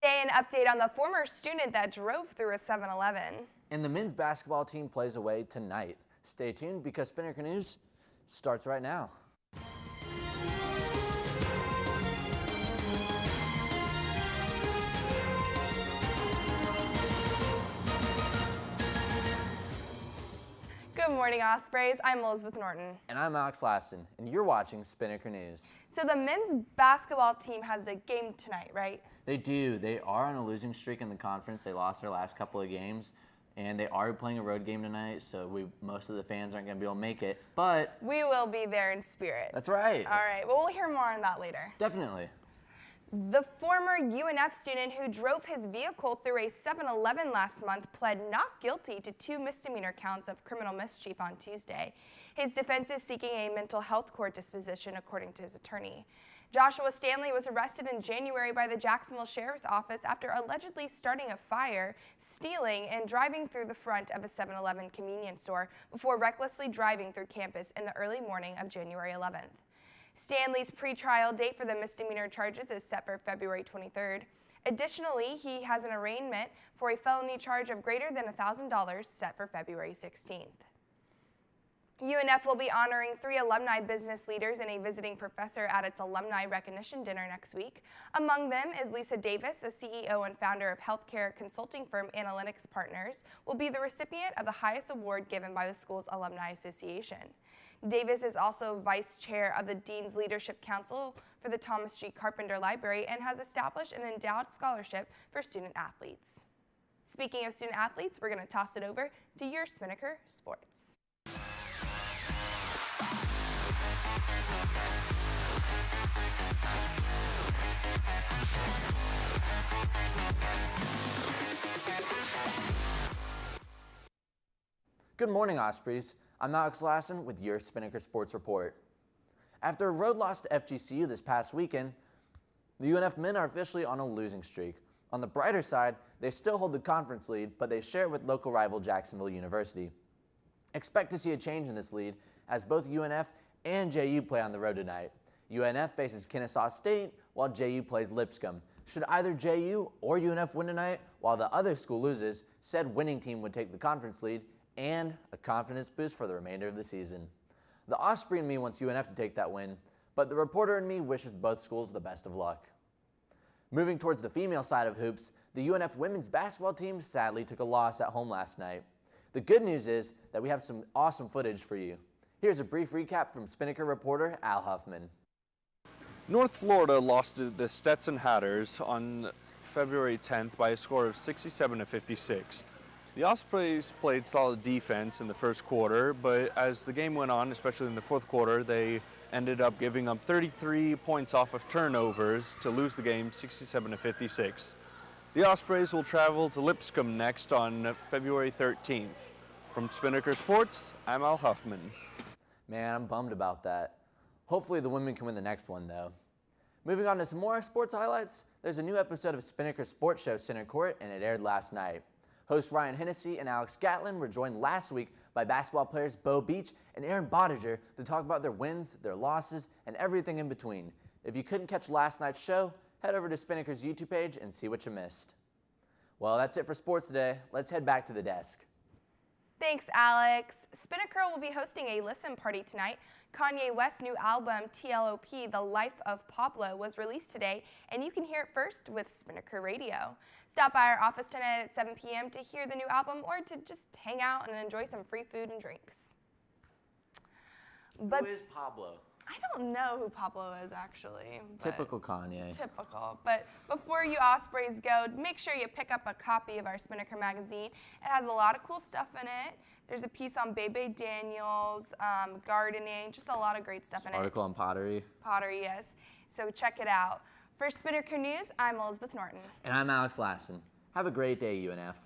An update on the former student that drove through a 7-Eleven. And the men's basketball team plays away tonight. Stay tuned because Spinnaker News starts right now. Good morning, Ospreys. I'm Elizabeth Norton. And I'm Alex Lassen, and you're watching Spinnaker News. So the men's basketball team has a game tonight, right? They do. They are on a losing streak in the conference. They lost their last couple of games, and they are playing a road game tonight, so most of the fans aren't going to be able to make it, but we will be there in spirit. That's right. All right. Well, we'll hear more on that later. Definitely. The former UNF student who drove his vehicle through a 7-Eleven last month pled not guilty to 2 misdemeanor counts of criminal mischief on Tuesday. His defense is seeking a mental health court disposition, according to his attorney. Joshua Stanley was arrested in January by the Jacksonville Sheriff's Office after allegedly starting a fire, stealing, and driving through the front of a 7-Eleven convenience store before recklessly driving through campus in the early morning of January 11th. Stanley's pretrial date for the misdemeanor charges is set for February 23rd. Additionally, he has an arraignment for a felony charge of greater than $1,000 set for February 16th. UNF will be honoring 3 alumni business leaders and a visiting professor at its alumni recognition dinner next week. Among them is Lisa Davis, a CEO and founder of healthcare consulting firm Analytics Partners, will be the recipient of the highest award given by the school's Alumni Association. Davis is also vice chair of the Dean's Leadership Council for the Thomas G. Carpenter Library and has established an endowed scholarship for student athletes. Speaking of student athletes, we're going to toss it over to your Spinnaker Sports. Good morning, Ospreys. I'm Alex Lassen with your Spinnaker Sports Report. After a road loss to FGCU this past weekend, the UNF men are officially on a losing streak. On the brighter side, they still hold the conference lead, but they share it with local rival Jacksonville University. Expect to see a change in this lead as both UNF and JU play on the road tonight. UNF faces Kennesaw State while JU plays Lipscomb. Should either JU or UNF win tonight while the other school loses, said winning team would take the conference lead and a confidence boost for the remainder of the season. The Osprey in me wants UNF to take that win, but the reporter in me wishes both schools the best of luck. Moving towards the female side of hoops, the UNF women's basketball team sadly took a loss at home last night. The good news is that we have some awesome footage for you. Here's a brief recap from Spinnaker reporter Al Huffman. North Florida lost to the Stetson Hatters on February 10th by a score of 67-56. The Ospreys played solid defense in the first quarter, but as the game went on, especially in the fourth quarter, they ended up giving up 33 points off of turnovers to lose the game 67-56. The Ospreys will travel to Lipscomb next on February 13th. From Spinnaker Sports, I'm Al Huffman. Man, I'm bummed about that. Hopefully the women can win the next one, though. Moving on to some more sports highlights, there's a new episode of Spinnaker Sports Show Center Court, and it aired last night. Host Ryan Hennessy and Alex Gatlin were joined last week by basketball players Bo Beach and Aaron Bottiger to talk about their wins, their losses, and everything in between. If you couldn't catch last night's show, head over to Spinnaker's YouTube page and see what you missed. Well, that's it for sports today. Let's head back to the desk. Thanks, Alex. Spinnaker will be hosting a listen party tonight. Kanye West's new album, TLOP, The Life of Pablo, was released today, and you can hear it first with Spinnaker Radio. Stop by our office tonight at 7 p.m. to hear the new album or to just hang out and enjoy some free food and drinks. Who is Pablo? I don't know who Pablo is, actually. Typical Kanye. Typical. But before you Ospreys go, make sure you pick up a copy of our Spinnaker magazine. It has a lot of cool stuff in it. There's a piece on Bebe Daniels, gardening, just a lot of great stuff in it. Article on pottery. Pottery, yes. So check it out. For Spinnaker News, I'm Elizabeth Norton. And I'm Alex Lassen. Have a great day, UNF.